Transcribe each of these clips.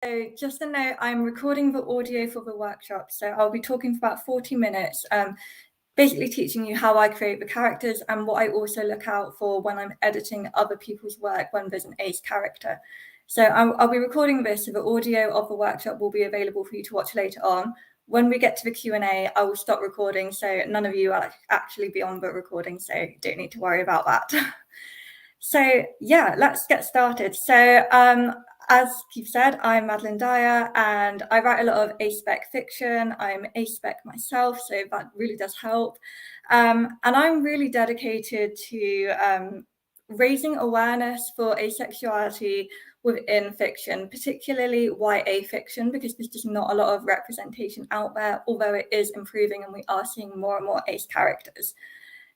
So just a note, I'm recording the audio for the workshop, so I'll be talking for about 40 minutes, basically teaching you how I create the characters and what I also look out for when I'm editing other people's work when there's an ace character. So I'll be recording this, so the audio of the workshop will be available for you to watch later on. When we get to the Q&A, I will stop recording, so none of you will actually be on the recording, so you don't need to worry about that. So yeah, let's get started. So as Keith said, I'm Madeline Dyer and I write a lot of aspec fiction. I'm aspec myself, so that really does help. And I'm really dedicated to raising awareness for asexuality within fiction, particularly YA fiction, because there's just not a lot of representation out there, although it is improving and we are seeing more and more ace characters.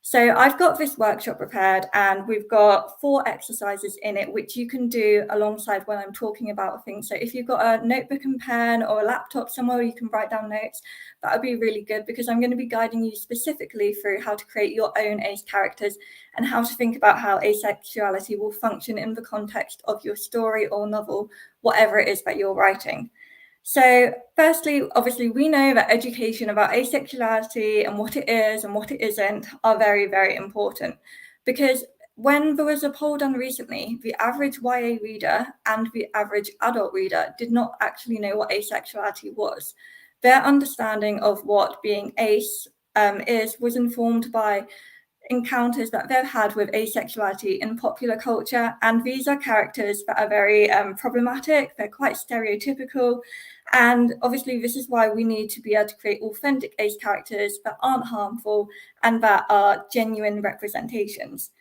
So I've got this workshop prepared and we've got 4 exercises in it, which you can do alongside when I'm talking about things. So if you've got a notebook and pen or a laptop somewhere you can write down notes, that would be really good because I'm going to be guiding you specifically through how to create your own ace characters and how to think about how asexuality will function in the context of your story or novel, whatever it is that you're writing. So firstly, obviously, we know that education about asexuality and what it is and what it isn't are very, very important because when there was a poll done recently, the average YA reader and the average adult reader did not actually know what asexuality was. Their understanding of what being ace is was informed by encounters that they've had with asexuality in popular culture, and these are characters that are very problematic. They're quite stereotypical, and obviously this is why we need to be able to create authentic ace characters that aren't harmful and that are genuine representations.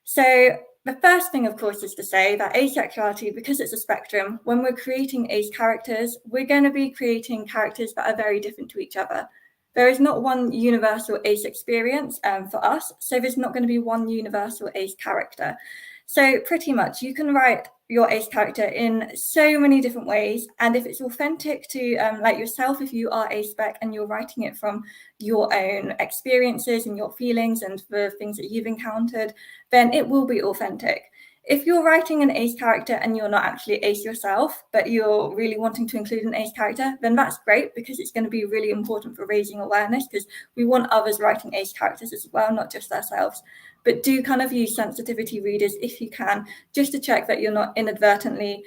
So the first thing, of course, is to say that asexuality, because it's a spectrum, when we're creating ace characters, we're going to be creating characters that are very different to each other. There is not one universal ace experience for us, so there's not going to be one universal ace character. So pretty much you can write your ace character in so many different ways, and if it's authentic to like yourself, if you are aspec and you're writing it from your own experiences and your feelings and the things that you've encountered, then it will be authentic. If you're writing an ace character and you're not actually ace yourself, but you're really wanting to include an ace character, then that's great because it's going to be really important for raising awareness because we want others writing ace characters as well, not just ourselves. But do kind of use sensitivity readers if you can, just to check that you're not inadvertently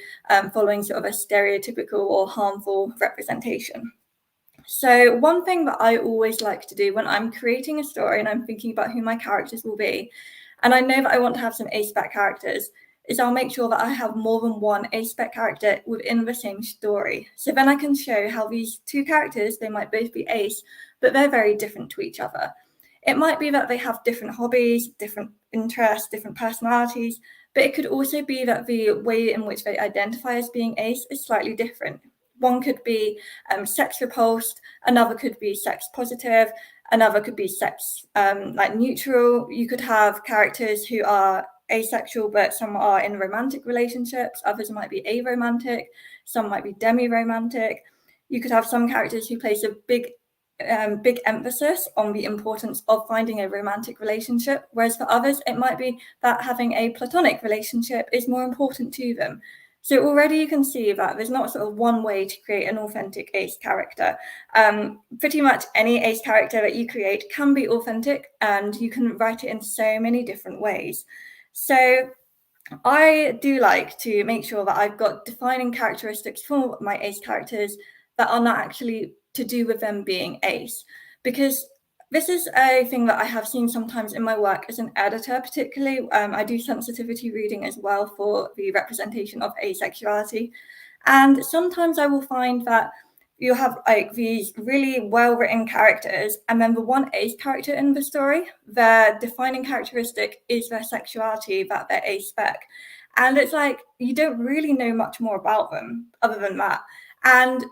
following sort of a stereotypical or harmful representation. So one thing that I always like to do when I'm creating a story and I'm thinking about who my characters will be, and I know that I want to have some aspec characters, is I'll make sure that I have more than one aspec character within the same story. So then I can show how these 2 characters, they might both be ace, but they're very different to each other. It might be that they have different hobbies, different interests, different personalities, but it could also be that the way in which they identify as being ace is slightly different. One could be sex repulsed, another could be sex positive, another could be sex like neutral. You could have characters who are asexual, but some are in romantic relationships. Others might be aromantic. Some might be demi-romantic. You could have some characters who place a big emphasis on the importance of finding a romantic relationship, whereas for others, it might be that having a platonic relationship is more important to them. So already you can see that there's not sort of one way to create an authentic ace character. Pretty much any ace character that you create can be authentic and you can write it in so many different ways. So I do like to make sure that I've got defining characteristics for my ace characters that are not actually to do with them being ace, because this is a thing that I have seen sometimes in my work as an editor, particularly. I do sensitivity reading as well for the representation of asexuality. And sometimes I will find that you have like these really well-written characters, and then the one ace character in the story, their defining characteristic is their sexuality, that they're aspec. And it's like, you don't really know much more about them other than that. And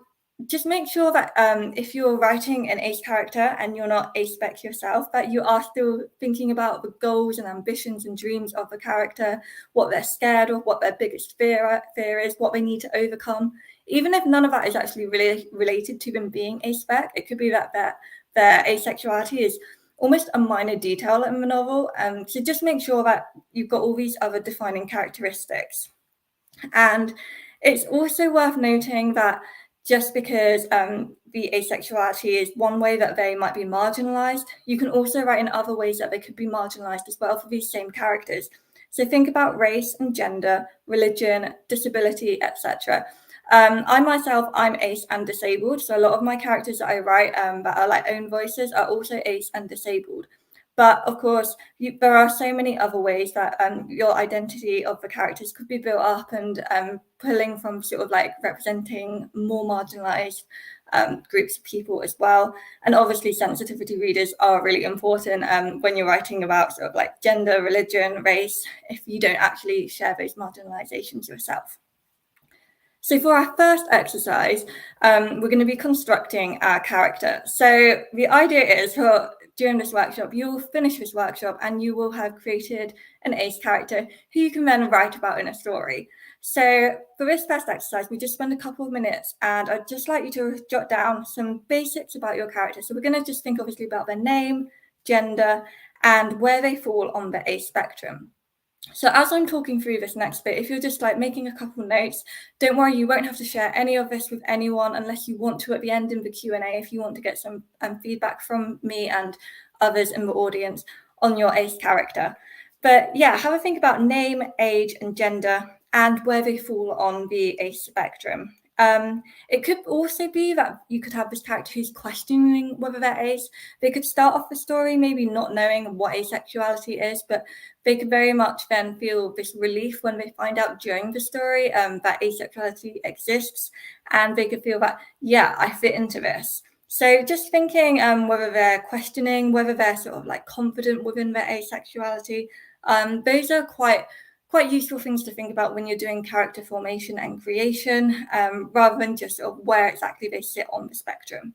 just make sure that if you're writing an ace character and you're not aspec yourself, that you are still thinking about the goals and ambitions and dreams of the character, what they're scared of, what their biggest fear is, what they need to overcome. Even if none of that is actually really related to them being aspec, it could be that their asexuality is almost a minor detail in the novel. So just make sure that you've got all these other defining characteristics. And It's also worth noting that just because the asexuality is one way that they might be marginalized, you can also write in other ways that they could be marginalized as well for these same characters. So think about race and gender, religion, disability, etc. I myself, I'm ace and disabled. So a lot of my characters that I write that are like own voices are also ace and disabled. But of course, there are so many other ways that your identity of the characters could be built up, and pulling from sort of like representing more marginalized groups of people as well. And obviously, sensitivity readers are really important when you're writing about sort of like gender, religion, race, if you don't actually share those marginalizations yourself. So for our first exercise, we're going to be constructing our character. So the idea is during this workshop, you'll finish this workshop and you will have created an ace character who you can then write about in a story. So for this first exercise, we just spend a couple of minutes, and I'd just like you to jot down some basics about your character. So we're going to just think obviously about their name, gender, and where they fall on the ace spectrum. So as I'm talking through this next bit, if you're just like making a couple notes, don't worry, you won't have to share any of this with anyone unless you want to at the end in the Q&A, if you want to get some feedback from me and others in the audience on your ace character. But yeah, have a think about name, age, and gender, and where they fall on the ace spectrum. It could also be that you could have this character who's questioning whether they're ace. They could start off the story maybe not knowing what asexuality is, but they could very much then feel this relief when they find out during the story that asexuality exists, and they could feel that, yeah, I fit into this. So just thinking whether they're questioning, whether they're sort of like confident within their asexuality, those are quite useful things to think about when you're doing character formation and creation, rather than just sort of where exactly they sit on the spectrum.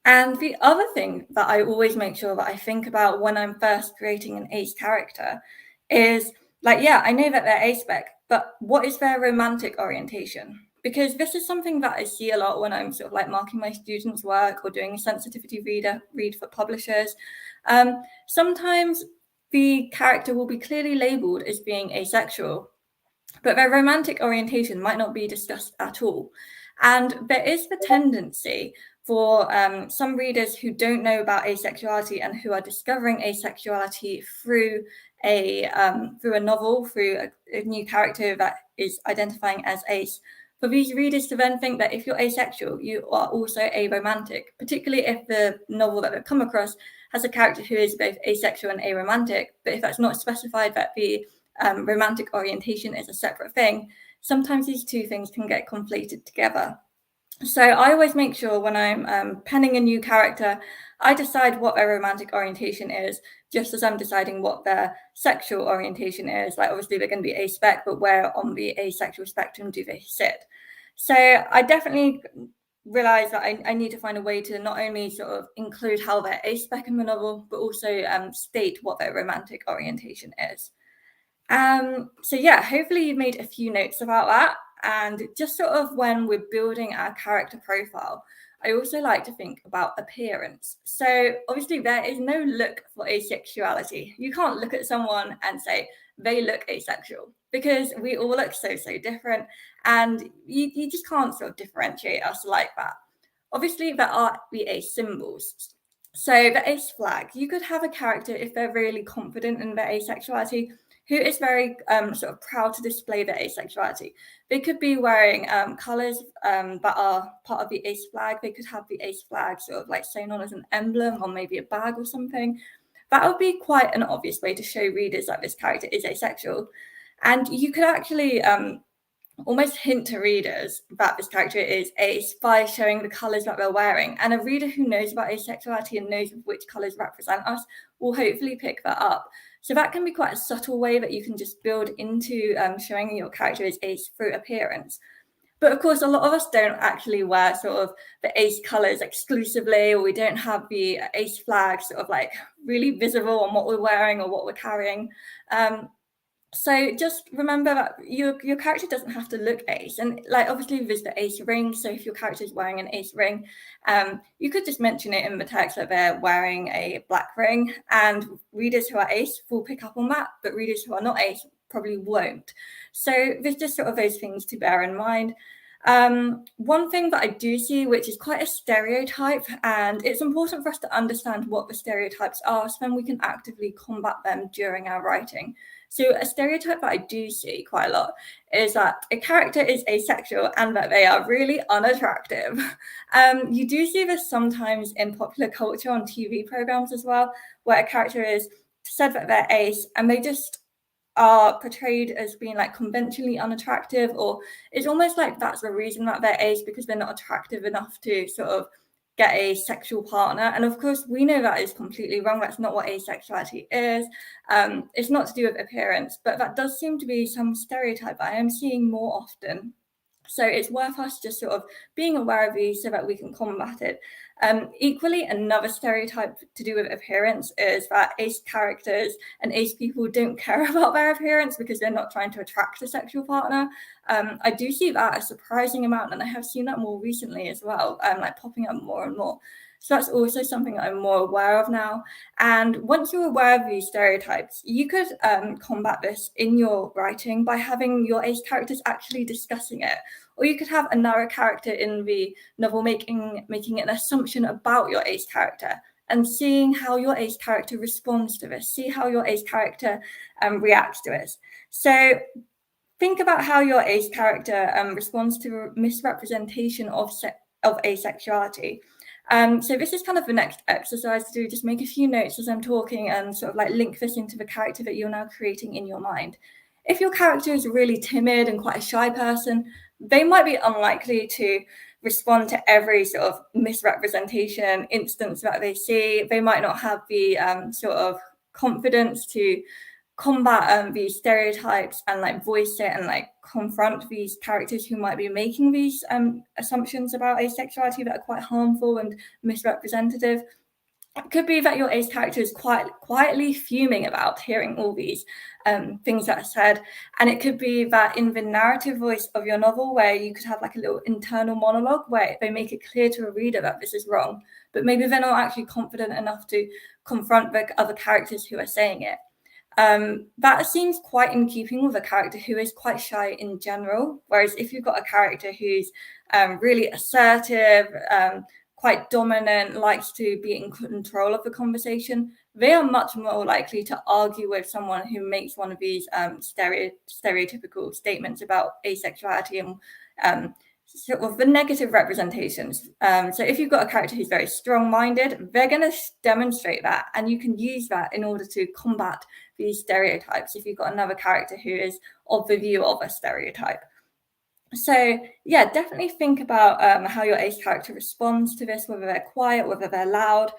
And the other thing that I always make sure that I think about when I'm first creating an ace character is like, yeah, I know that they're aspec, but what is their romantic orientation? Because this is something that I see a lot when I'm sort of like marking my students' work or doing a sensitivity read for publishers. Sometimes the character will be clearly labeled as being asexual, but their romantic orientation might not be discussed at all. And there is the tendency for some readers who don't know about asexuality and who are discovering asexuality through a novel, through a new character that is identifying as ace, for these readers to then think that if you're asexual, you are also aromantic, particularly if the novel that they've come across has a character who is both asexual and aromantic. But if that's not specified that the romantic orientation is a separate thing, sometimes these two things can get conflated together. So I always make sure when I'm penning a new character, I decide what their romantic orientation is, just as I'm deciding what their sexual orientation is. Like obviously they're going to be aspec, but where on the asexual spectrum do they sit? So I definitely realize that I need to find a way to not only sort of include how they're aspec in the novel, but also state what their romantic orientation is. So yeah, hopefully you've made a few notes about that. And just sort of when we're building our character profile, I also like to think about appearance. So obviously there is no look for asexuality. You can't look at someone and say they look asexual, because we all look so different, and you just can't sort of differentiate us like that. Obviously there are the ace symbols. So the ace flag, you could have a character, if they're really confident in their asexuality, who is very sort of proud to display their asexuality. They could be wearing colours that are part of the ace flag. They could have the ace flag sort of like sewn on as an emblem on maybe a bag or something. That would be quite an obvious way to show readers that this character is asexual. And you could actually almost hint to readers that this character is ace by showing the colours that they're wearing. And a reader who knows about asexuality and knows which colours represent us will hopefully pick that up. So that can be quite a subtle way that you can just build into showing your character is ace through appearance. But of course, a lot of us don't actually wear sort of the ace colours exclusively, or we don't have the ace flag sort of like really visible on what we're wearing or what we're carrying. So just remember that your character doesn't have to look ace. And like obviously there's the ace ring. So if your character is wearing an ace ring, you could just mention it in the text that they're wearing a black ring, and readers who are ace will pick up on that, but readers who are not ace probably won't. So there's just sort of those things to bear in mind. One thing that I do see, which is quite a stereotype, and it's important for us to understand what the stereotypes are so then we can actively combat them during our writing. So a stereotype that I do see quite a lot is that a character is asexual and that they are really unattractive. You do see this sometimes in popular culture on TV programs as well, where a character is said that they're ace and they just are portrayed as being like conventionally unattractive, or it's almost like that's the reason that they're ace, because they're not attractive enough to sort of get a sexual partner. And of course we know that is completely wrong. That's not what asexuality is. It's not to do with appearance, but that does seem to be some stereotype I am seeing more often. So it's worth us just sort of being aware of these so that we can combat it. Equally, another stereotype to do with appearance is that ace characters and ace people don't care about their appearance because they're not trying to attract a sexual partner. I do see that a surprising amount, and I have seen that more recently as well, like popping up more and more. So that's also something I'm more aware of now. And once you're aware of these stereotypes, you could combat this in your writing by having your ace characters actually discussing it. Or you could have another character in the novel making an assumption about your ace character and seeing how your ace character responds to this, see how your ace character reacts to it. So think about how your ace character responds to misrepresentation of asexuality. So this is kind of the next exercise to do. Just make a few notes as I'm talking and sort of like link this into the character that you're now creating in your mind. If your character is really timid and quite a shy person, they might be unlikely to respond to every sort of misrepresentation instance that they see. They might not have the sort of confidence to combat these stereotypes and like voice it and like confront these characters who might be making these assumptions about asexuality that are quite harmful and misrepresentative. It could be that your ace character is quite quietly fuming about hearing all these things that are said. And it could be that in the narrative voice of your novel, where you could have like a little internal monologue where they make it clear to a reader that this is wrong, but maybe they're not actually confident enough to confront the other characters who are saying it. That seems quite in keeping with a character who is quite shy in general. Whereas if you've got a character who's really assertive, quite dominant, likes to be in control of the conversation, they are much more likely to argue with someone who makes one of these stereotypical statements about asexuality and sort of the negative representations. So if you've got a character who's very strong-minded, they're going to demonstrate that, and you can use that in order to combat these stereotypes if you've got another character who is of the view of a stereotype. So yeah, definitely think about how your ace character responds to this, whether they're quiet, whether they're loud,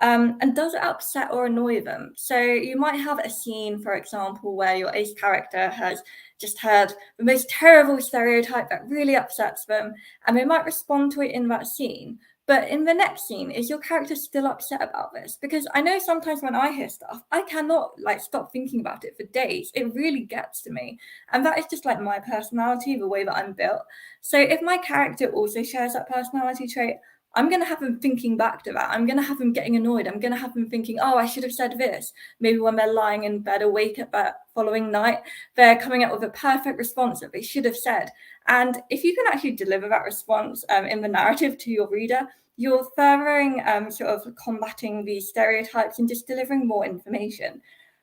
and does it upset or annoy them? So you might have a scene, for example, where your ace character has just heard the most terrible stereotype that really upsets them, and they might respond to it in that scene. But in the next scene, is your character still upset about this? Because I know sometimes when I hear stuff, I cannot like stop thinking about it for days. It really gets to me. And that is just like my personality, the way that I'm built. So if my character also shares that personality trait, I'm going to have them thinking back to that. I'm going to have them getting annoyed. I'm going to have them thinking, oh, I should have said this. Maybe when they're lying in bed awake at that following night, they're coming up with a perfect response that they should have said. And if you can actually deliver that response in the narrative to your reader, you're furthering sort of combating these stereotypes and just delivering more information.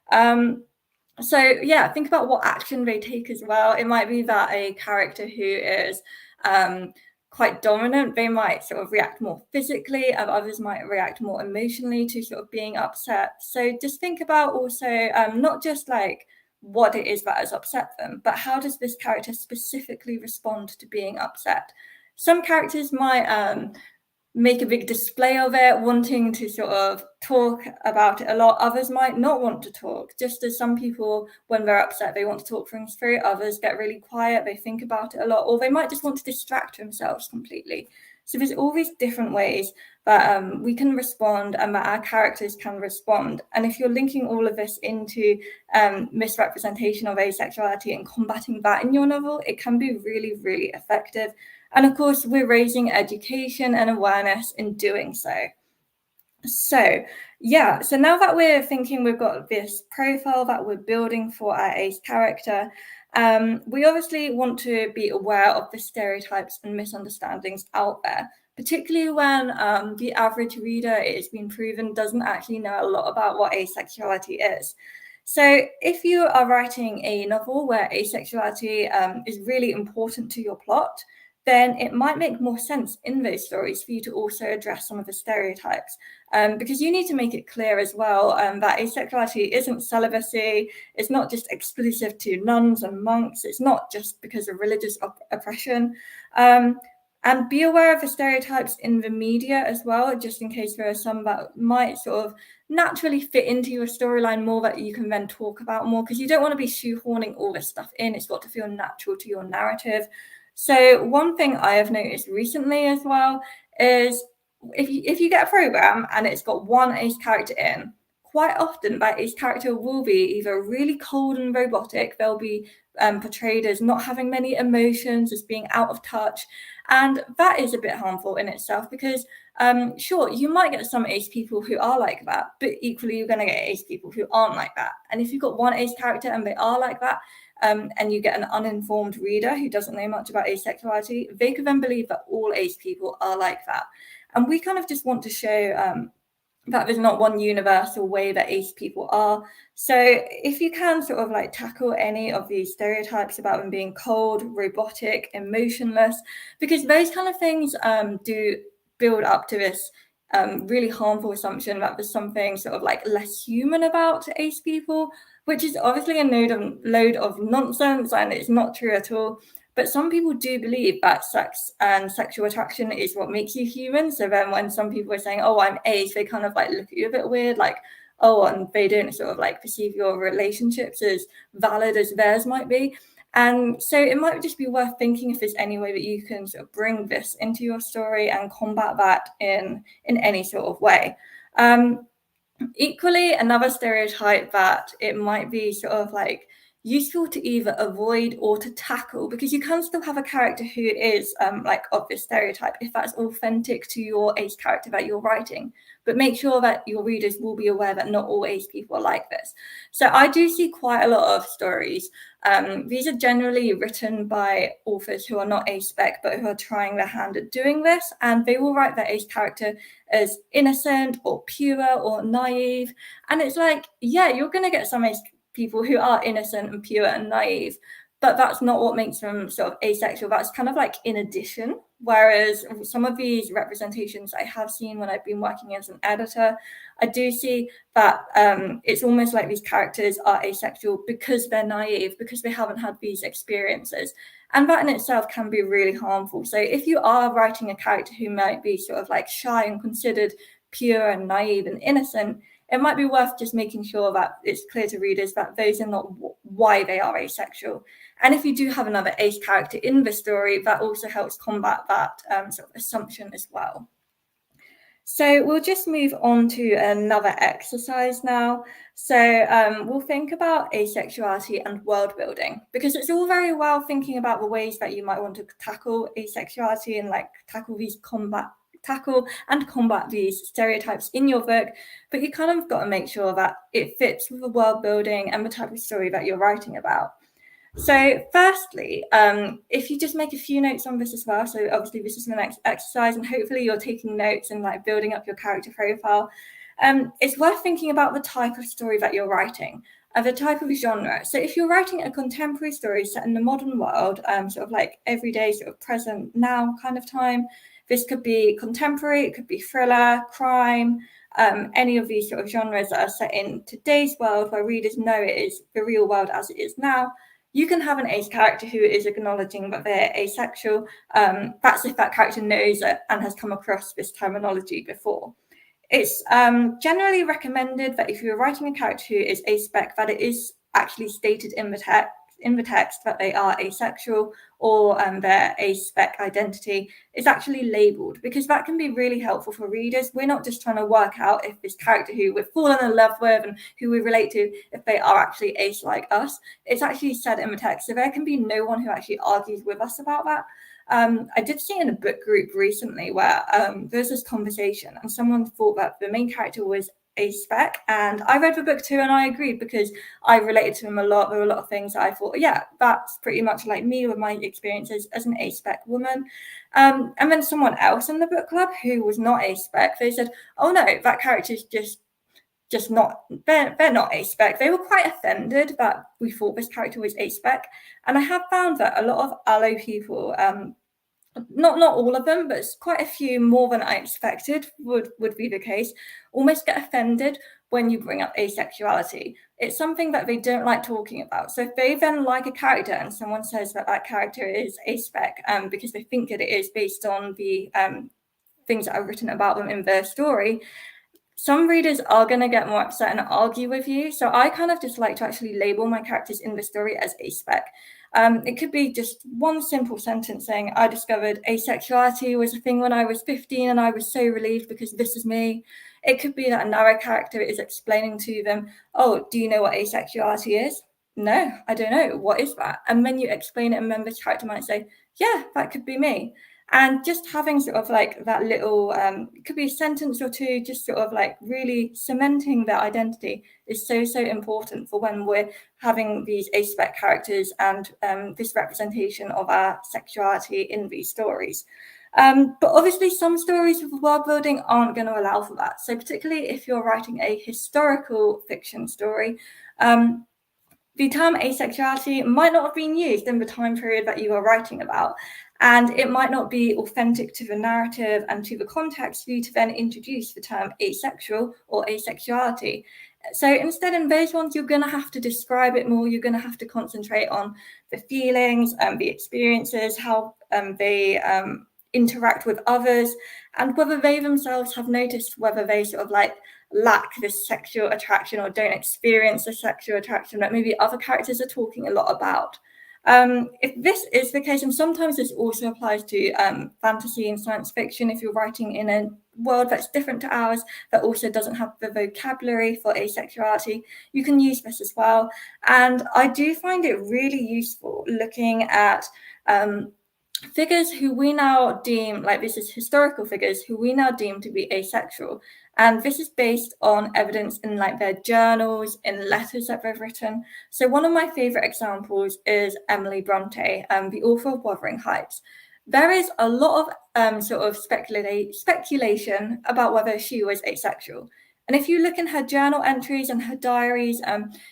So yeah, think about what action they take as well. It might be that a character who is quite dominant, they might sort of react more physically, and others might react more emotionally to sort of being upset. So just think about also not just like what it is that has upset them, but how does this character specifically respond to being upset? Some characters might make a big display of it, wanting to sort of talk about it a lot. Others might not want to talk. Just as some people, when they're upset, they want to talk things through. Others get really quiet, they think about it a lot, or they might just want to distract themselves completely. So there's all these different ways that we can respond and that our characters can respond. And if you're linking all of this into misrepresentation of asexuality and combating that in your novel, it can be really, really effective. And of course, we're raising education and awareness in doing so. So now that we're thinking we've got this profile that we're building for our ace character, we obviously want to be aware of the stereotypes and misunderstandings out there, particularly when the average reader, it has been proven, doesn't actually know a lot about what asexuality is. So if you are writing a novel where asexuality is really important to your plot, then it might make more sense in those stories for you to also address some of the stereotypes. Because you need to make it clear as well that asexuality isn't celibacy, it's not just exclusive to nuns and monks, it's not just because of religious oppression. And be aware of the stereotypes in the media as well, just in case there are some that might sort of naturally fit into your storyline more that you can then talk about more, because you don't want to be shoehorning all this stuff in. It's got to feel natural to your narrative. So one thing I have noticed recently as well is if you get a program and it's got one ace character in, quite often that ace character will be either really cold and robotic, they'll be portrayed as not having many emotions, as being out of touch, and that is a bit harmful in itself, because sure, you might get some ace people who are like that, but equally you're going to get ace people who aren't like that. And if you've got one ace character and they are like that, and you get an uninformed reader who doesn't know much about asexuality, they could then believe that all ace people are like that. And we kind of just want to show that there's not one universal way that ace people are. So if you can sort of like tackle any of these stereotypes about them being cold, robotic, emotionless, because those kind of things do build up to this really harmful assumption that there's something sort of like less human about ace people, which is obviously a load of nonsense, and it's not true at all. But some people do believe that sex and sexual attraction is what makes you human. So then when some people are saying, oh, I'm ace, they kind of like look at you a bit weird, like, oh, and they don't sort of like perceive your relationships as valid as theirs might be. And so it might just be worth thinking if there's any way that you can sort of bring this into your story and combat that in any sort of way. Equally, another stereotype that it might be sort of like useful to either avoid or to tackle, because you can still have a character who is like of this stereotype if that's authentic to your ace character that you're writing, but make sure that your readers will be aware that not all ace people are like this. So I do see quite a lot of stories. These are generally written by authors who are not ace spec but who are trying their hand at doing this, and they will write their ace character as innocent or pure or naive. And it's like, yeah, you're going to get some ace people who are innocent and pure and naive, but that's not what makes them sort of asexual. That's kind of like in addition. Whereas some of these representations I have seen when I've been working as an editor, I do see that it's almost like these characters are asexual because they're naive, because they haven't had these experiences. And that in itself can be really harmful. So if you are writing a character who might be sort of like shy and considered pure and naive and innocent, it might be worth just making sure that it's clear to readers that those are not why they are asexual. And if you do have another ace character in the story, that also helps combat that sort of assumption as well. So we'll just move on to another exercise now. So we'll think about asexuality and world building, because it's all very well thinking about the ways that you might want to tackle asexuality and like tackle and combat these stereotypes in your book, but you kind of got to make sure that it fits with the world building and the type of story that you're writing about. So firstly, if you just make a few notes on this as well, so obviously this is the next exercise and hopefully you're taking notes and like building up your character profile, it's worth thinking about the type of story that you're writing, the type of genre. So if you're writing a contemporary story set in the modern world, sort of like everyday, sort of present now kind of time, this could be contemporary, it could be thriller, crime, any of these sort of genres that are set in today's world where readers know it is the real world as it is now. You can have an ace character who is acknowledging that they're asexual. That's if that character knows it and has come across this terminology before. It's generally recommended that if you're writing a character who is aspec, that it is actually stated in the text that they are asexual, or their aspec identity is actually labeled, because that can be really helpful for readers. We're not just trying to work out if this character who we've fallen in love with and who we relate to, if they are actually ace like us. It's actually said in the text, so there can be no one who actually argues with us about that. I did see in a book group recently where there's this conversation and someone thought that the main character was aspec, and I read the book too and I agreed because I related to him a lot. There were a lot of things that I thought, yeah, that's pretty much like me with my experiences as an aspec woman. And then someone else in the book club who was not aspec, they said, oh no, that character's just not, they're not aspec. They were quite offended that we thought this character was aspec. And I have found that a lot of allo people, not all of them, but quite a few, more than I expected would be the case, almost get offended when you bring up asexuality. It's something that they don't like talking about. So if they then like a character and someone says that that character is aspec because they think that it is based on the things that are written about them in their story, some readers are going to get more upset and argue with you. So I kind of just like to actually label my characters in the story as aspec. It could be just one simple sentence saying, I discovered asexuality was a thing when I was 15 and I was so relieved because this is me. It could be that another character is explaining to them, oh, do you know what asexuality is? No, I don't know. What is that? And then you explain it and then this character might say, yeah, that could be me. And just having sort of like that little, it could be a sentence or two, just sort of like really cementing their identity is so important for when we're having these aspec characters and this representation of our sexuality in these stories. But obviously some stories with world building aren't going to allow for that. So particularly if you're writing a historical fiction story, the term asexuality might not have been used in the time period that you are writing about. And it might not be authentic to the narrative and to the context for you to then introduce the term asexual or asexuality. So instead, in those ones, you're going to have to describe it more. You're going to have to concentrate on the feelings and the experiences, how they interact with others, and whether they themselves have noticed whether they sort of like lack this sexual attraction or don't experience the sexual attraction that maybe other characters are talking a lot about. If this is the case, and sometimes this also applies to fantasy and science fiction, if you're writing in a world that's different to ours, that also doesn't have the vocabulary for asexuality, you can use this as well. And I do find it really useful looking at figures who we now deem, like this is historical figures who we now deem to be asexual. And this is based on evidence in like their journals, in letters that they've written. So one of my favorite examples is Emily Bronte, the author of Wuthering Heights. There is a lot of sort of speculation about whether she was asexual. And if you look in her journal entries and her diaries,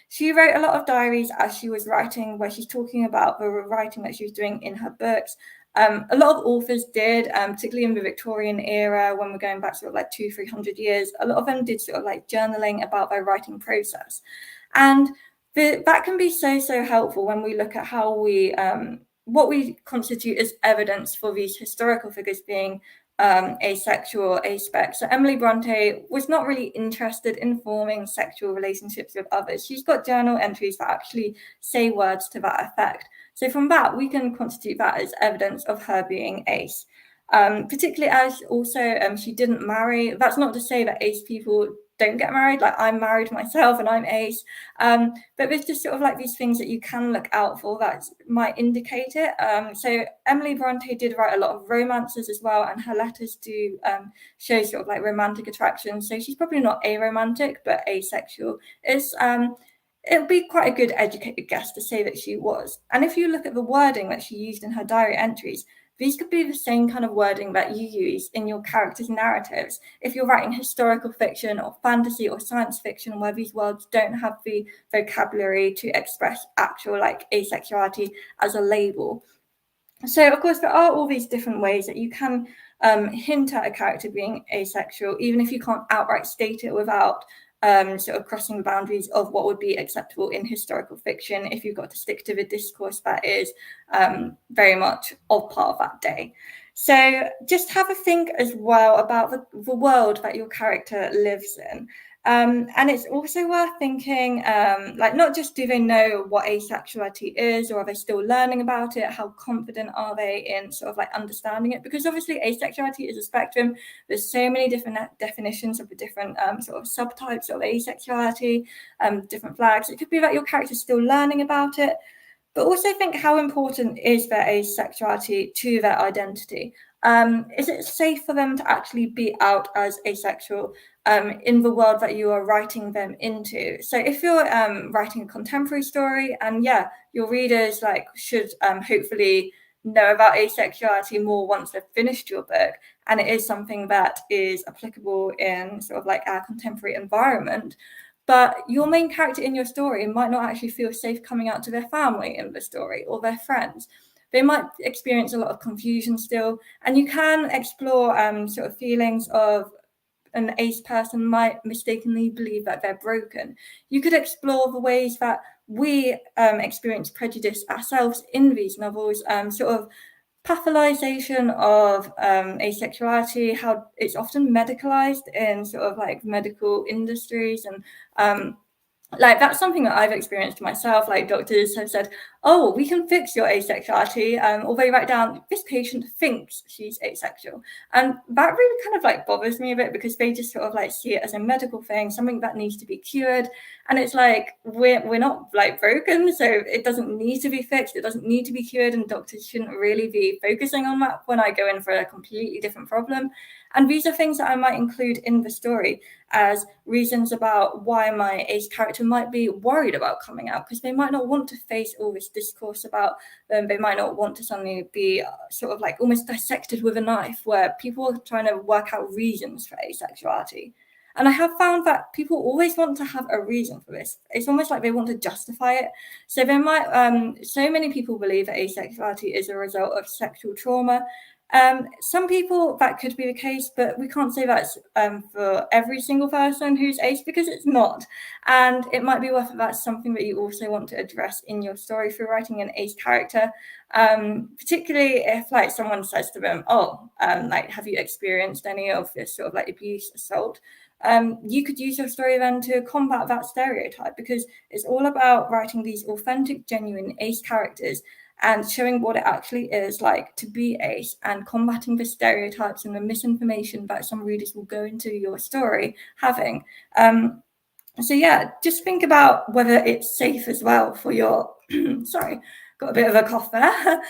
she wrote a lot of diaries as she was writing, where she's talking about the writing that she was doing in her books. A lot of authors did, particularly in the Victorian era, when we're going back sort of like 200-300 years, a lot of them did sort of like journaling about their writing process. And that can be so helpful when we look at how we, what we constitute as evidence for these historical figures being asexual or aspec. So Emily Bronte was not really interested in forming sexual relationships with others. She's got journal entries that actually say words to that effect. So from that, we can constitute that as evidence of her being ace. Particularly as also she didn't marry. That's not to say that ace people don't get married. Like I'm married myself and I'm ace. But there's just sort of like these things that you can look out for that might indicate it. So Emily Bronte did write a lot of romances as well, and her letters do show sort of like romantic attraction. So she's probably not aromantic, but asexual. It would be quite a good educated guess to say that she was. And if you look at the wording that she used in her diary entries, these could be the same kind of wording that you use in your characters' narratives. If you're writing historical fiction or fantasy or science fiction where these words don't have the vocabulary to express actual like asexuality as a label. So, of course, there are all these different ways that you can hint at a character being asexual, even if you can't outright state it without sort of crossing the boundaries of what would be acceptable in historical fiction, if you've got to stick to the discourse that is very much of part of that day. So just have a think as well about the world that your character lives in. And it's also worth thinking, like, not just do they know what asexuality is, or are they still learning about it? How confident are they in sort of like understanding it? Because obviously asexuality is a spectrum. There's so many different definitions of the different sort of subtypes of asexuality, different flags. It could be that your character's still learning about it. But also think, how important is their asexuality to their identity? Is it safe for them to actually be out as asexual in the world that you are writing them into? So if you're writing a contemporary story, and yeah, your readers should hopefully know about asexuality more once they've finished your book, and it is something that is applicable in sort of our contemporary environment, but your main character in your story might not actually feel safe coming out to their family in the story or their friends. They might experience a lot of confusion still, and you can explore sort of feelings of an ace person might mistakenly believe that they're broken. You could explore the ways that we experience prejudice ourselves in these novels, sort of pathologization of asexuality, how it's often medicalized in sort of medical industries, and that's something that I've experienced myself. Doctors have said, oh, we can fix your asexuality, or they write down, this patient thinks she's asexual. And that really kind of bothers me a bit, because they just sort of see it as a medical thing, something that needs to be cured. And it's we're not broken, so it doesn't need to be fixed, it doesn't need to be cured, and doctors shouldn't really be focusing on that when I go in for a completely different problem. And these are things that I might include in the story as reasons about why my ace character might be worried about coming out, because they might not want to face all this discourse about them. They might not want to suddenly be sort of almost dissected with a knife, where people are trying to work out reasons for asexuality. And I have found that people always want to have a reason for this. It's almost like they want to justify it. So there might, so many people believe that asexuality is a result of sexual trauma. Some people, that could be the case, but we can't say that's for every single person who's ace, because it's not. And it might be worth it. That's something that you also want to address in your story for writing an ace character, particularly if someone says to them, oh, have you experienced any of this sort of abuse, assault? You could use your story then to combat that stereotype, because it's all about writing these authentic, genuine ace characters and showing what it actually is like to be ace, and combating the stereotypes and the misinformation that some readers will go into your story having. So yeah, just think about whether it's safe as well for your sorry, got a bit of a cough there.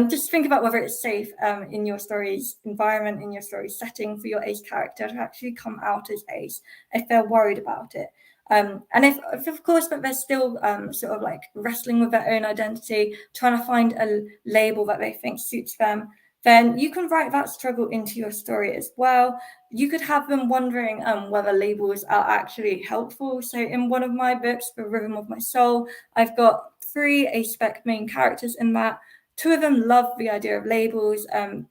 Just think about whether it's safe in your story's environment, in your story's setting, for your ace character to actually come out as ace if they're worried about it. And if of course, that they're still sort of wrestling with their own identity, trying to find a label that they think suits them, then you can write that struggle into your story as well. You could have them wondering whether labels are actually helpful. So in one of my books, The Rhythm of My Soul, I've got 3 aspec main characters in that. 2 of them love the idea of labels.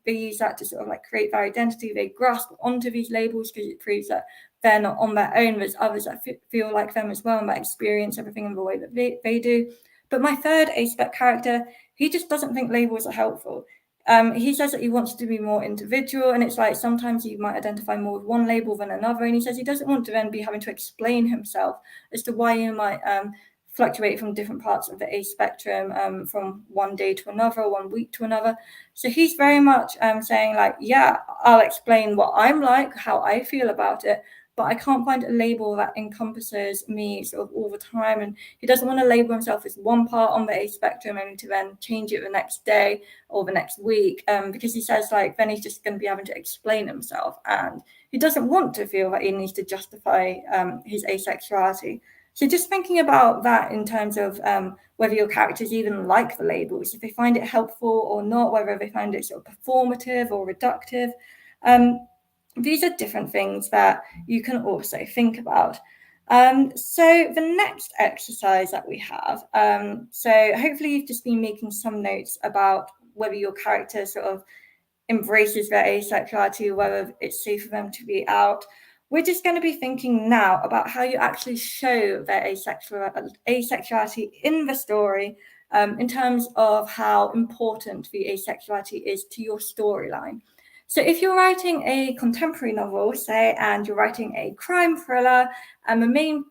They use that to sort of create their identity. They grasp onto these labels because it proves that they're not on their own. There's others that feel like them as well, and that experience everything in the way that they do. But my 3rd aspec character, he just doesn't think labels are helpful. He says that he wants to be more individual, and it's sometimes you might identify more with one label than another, and he says he doesn't want to then be having to explain himself as to why you might fluctuate from different parts of the ace spectrum, from one day to another, 1 week to another. So he's very much saying yeah, I'll explain what I'm like, how I feel about it, but I can't find a label that encompasses me sort of all the time. And he doesn't want to label himself as one part on the ace spectrum only to then change it the next day or the next week, because he says then he's just going to be having to explain himself, and he doesn't want to feel that he needs to justify his asexuality. So just thinking about that in terms of whether your characters even like the labels, if they find it helpful or not, whether they find it sort of performative or reductive. These are different things that you can also think about. So the next exercise that we have, so hopefully you've just been making some notes about whether your character sort of embraces their asexuality, whether it's safe for them to be out. We're just going to be thinking now about how you actually show their asexuality in the story, in terms of how important the asexuality is to your storyline. So if you're writing a contemporary novel, say, and you're writing a crime thriller, and the main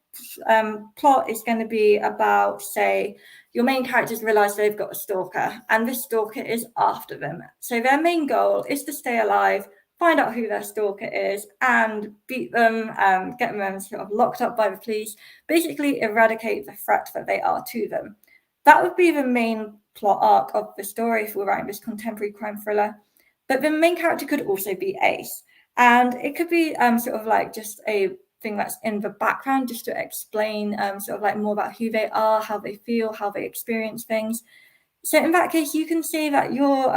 plot is going to be about, say, your main characters realize they've got a stalker, and this stalker is after them. So their main goal is to stay alive, find out who their stalker is, and beat them, get them sort of locked up by the police, basically eradicate the threat that they are to them. That would be the main plot arc of the story if we're writing this contemporary crime thriller. But the main character could also be Ace, and it could be sort of like just a thing that's in the background just to explain sort of like more about who they are, how they feel, how they experience things. So in that case, you can say that your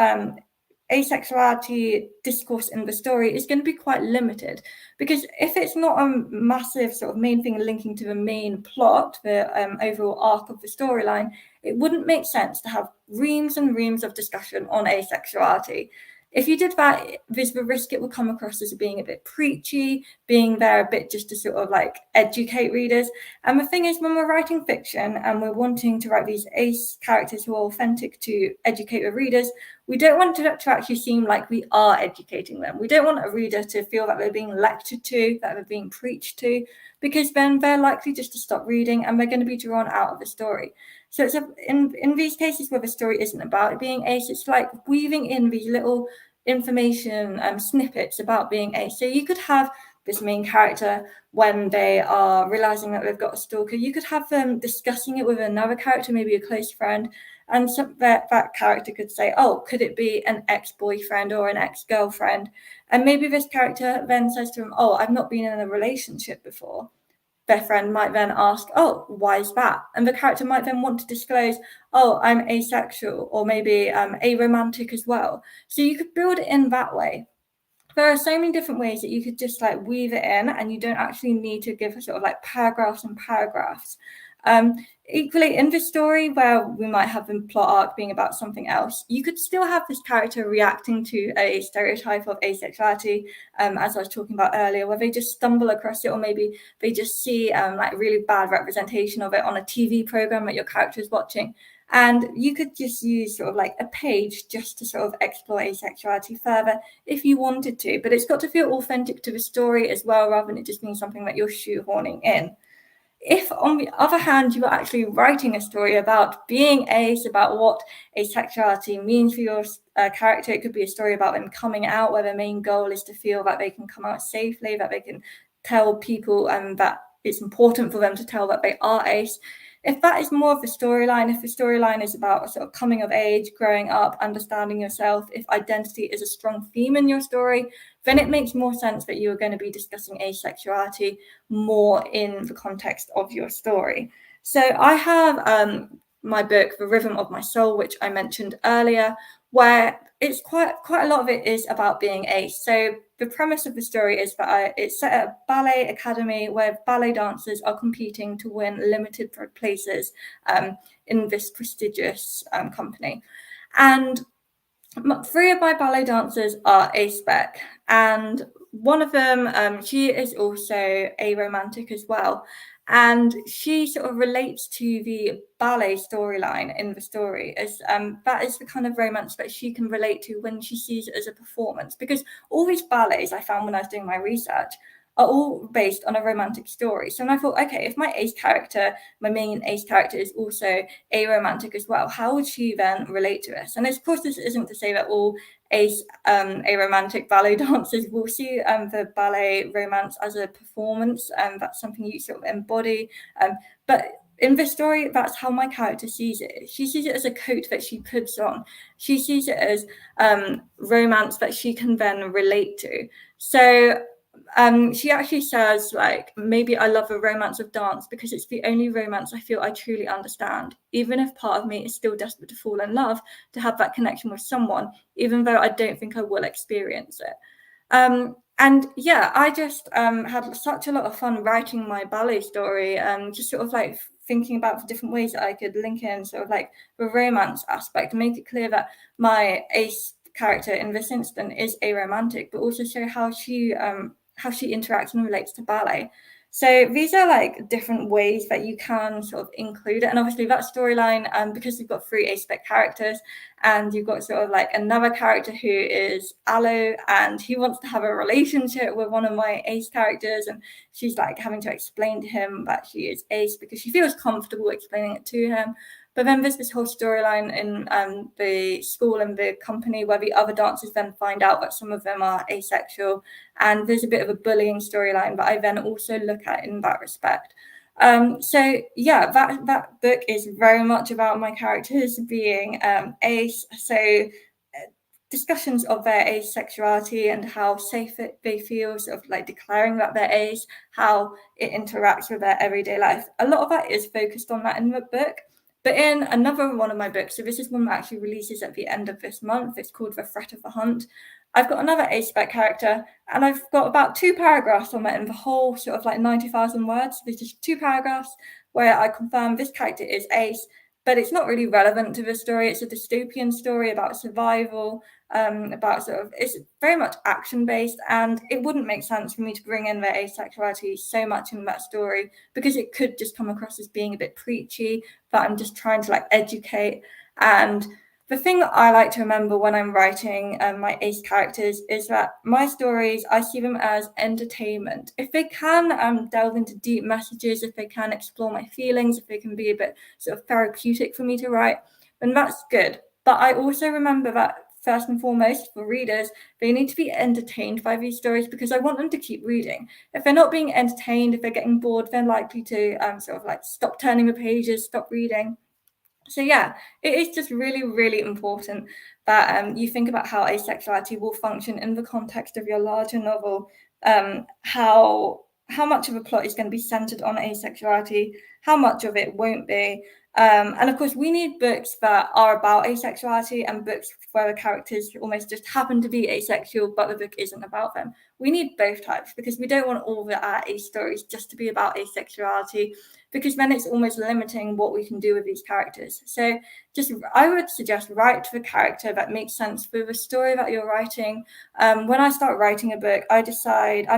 asexuality discourse in the story is going to be quite limited, because if it's not a massive sort of main thing linking to the main plot, the overall arc of the storyline, it wouldn't make sense to have reams and reams of discussion on asexuality. If you did that, there's the risk it will come across as being a bit preachy, being there a bit just to sort of like educate readers. And the thing is, when we're writing fiction and we're wanting to write these ace characters who are authentic to educate the readers, we don't want it to actually seem like we are educating them. We don't want a reader to feel that they're being lectured to, that they're being preached to, because then they're likely just to stop reading and they're going to be drawn out of the story. So it's in these cases where the story isn't about being ace, it's like weaving in these little information snippets about being ace. So you could have this main character, when they are realizing that they've got a stalker, you could have them discussing it with another character, maybe a close friend, and that character could say, oh, could it be an ex-boyfriend or an ex-girlfriend? And maybe this character then says to him, oh, I've not been in a relationship before. Their friend might then ask, oh, why is that? And the character might then want to disclose, oh, I'm asexual, or maybe aromantic as well. So you could build it in that way. There are so many different ways that you could just like weave it in, and you don't actually need to give sort of like paragraphs and paragraphs. Equally, in this story where we might have the plot arc being about something else, you could still have this character reacting to a stereotype of asexuality, as I was talking about earlier, where they just stumble across it, or maybe they just see like really bad representation of it on a TV program that your character is watching. And you could just use sort of like a page just to sort of explore asexuality further if you wanted to, but it's got to feel authentic to the story as well, rather than it just being something that you're shoehorning in. If, on the other hand, you are actually writing a story about being ace, about what asexuality means for your character, it could be a story about them coming out, where their main goal is to feel that they can come out safely, that they can tell people that it's important for them to tell that they are ace. If that is more of the storyline, if the storyline is about sort of coming of age, growing up, understanding yourself, if identity is a strong theme in your story, then it makes more sense that you are going to be discussing asexuality more in the context of your story. So I have my book, The Rhythm of My Soul, which I mentioned earlier, where it's quite a lot of it is about being ace. So the premise of the story is that it's set at a ballet academy where ballet dancers are competing to win limited places in this prestigious company. And 3 of my ballet dancers are aspec, and one of them, she is also aromantic as well. And she sort of relates to the ballet storyline in the story, as that is the kind of romance that she can relate to when she sees it as a performance. Because all these ballets I found when I was doing my research are all based on a romantic story. So when I thought, okay, if my ace character, my main ace character, is also aromantic as well, how would she then relate to this? And of course, this isn't to say that all ace aromantic ballet dancers will see the ballet romance as a performance, and that's something you sort of embody. But in this story, that's how my character sees it. She sees it as a coat that she puts on. She sees it as romance that she can then relate to. So she actually says, like, maybe I love the romance of dance because it's the only romance I feel I truly understand, even if part of me is still desperate to fall in love, to have that connection with someone, even though I don't think I will experience it. And yeah, I just had such a lot of fun writing my ballet story, just sort of like thinking about the different ways that I could link in sort of like the romance aspect, make it clear that my ace character in this instance is aromantic, but also show how she interacts and relates to ballet. So these are like different ways that you can sort of include it. And obviously that storyline, because you've got 3 aspect characters, and you've got sort of like another character who is allo, and he wants to have a relationship with one of my ace characters, and she's like having to explain to him that she is ace because she feels comfortable explaining it to him. But then there's this whole storyline in the school and the company where the other dancers then find out that some of them are asexual. And there's a bit of a bullying storyline that I then also look at in that respect. So yeah, that book is very much about my characters being ace. So discussions of their asexuality and how safe they feel, sort of like declaring that they're ace, how it interacts with their everyday life. A lot of that is focused on that in the book. But in another one of my books, so this is one that actually releases at the end of this month, it's called The Threat of the Hunt. I've got another ace-spec character, and I've got about 2 paragraphs on it in the whole sort of like 90,000 words. There's just 2 paragraphs where I confirm this character is ace, but it's not really relevant to the story. It's a dystopian story about survival, about sort of, it's very much action based, and it wouldn't make sense for me to bring in their asexuality so much in that story because it could just come across as being a bit preachy, that I'm just trying to like educate. And the thing that I like to remember when I'm writing my ace characters is that my stories, I see them as entertainment. If they can delve into deep messages, if they can explore my feelings, if they can be a bit sort of therapeutic for me to write, then that's good. But I also remember that first and foremost, for readers, they need to be entertained by these stories because I want them to keep reading. If they're not being entertained, if they're getting bored, they're likely to sort of like stop turning the pages, stop reading. So yeah, it is just really, really important that you think about how asexuality will function in the context of your larger novel. How much of a plot is going to be centered on asexuality, how much of it won't be. And of course, we need books that are about asexuality and books where the characters almost just happen to be asexual, but the book isn't about them. We need both types because we don't want all the ace stories just to be about asexuality, because then it's almost limiting what we can do with these characters. So I would suggest write the character that makes sense for the story that you're writing. When I start writing a book, I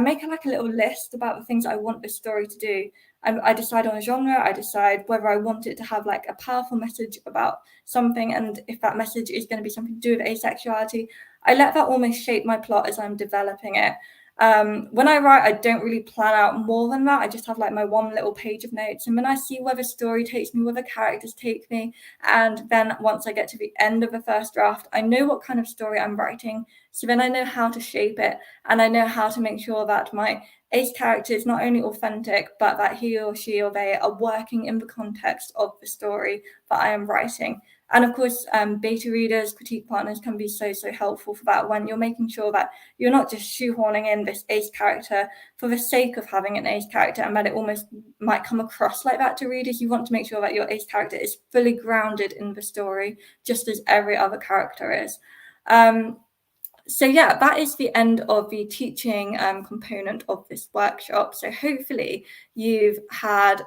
make like a little list about the things I want the story to do. I decide on a genre, I decide whether I want it to have like a powerful message about something, and if that message is going to be something to do with asexuality, I let that almost shape my plot as I'm developing it. When I write, I don't really plan out more than that. I just have like my one little page of notes, and then I see where the story takes me, where the characters take me, and then once I get to the end of the first draft, I know what kind of story I'm writing, so then I know how to shape it, and I know how to make sure that my ace character is not only authentic, but that he or she or they are working in the context of the story that I am writing. And of course, beta readers, critique partners can be so helpful for that, when you're making sure that you're not just shoehorning in this ace character for the sake of having an ace character, and that it almost might come across like that to readers. You want to make sure that your ace character is fully grounded in the story, just as every other character is. So yeah, that is the end of the teaching component of this workshop. So hopefully you've had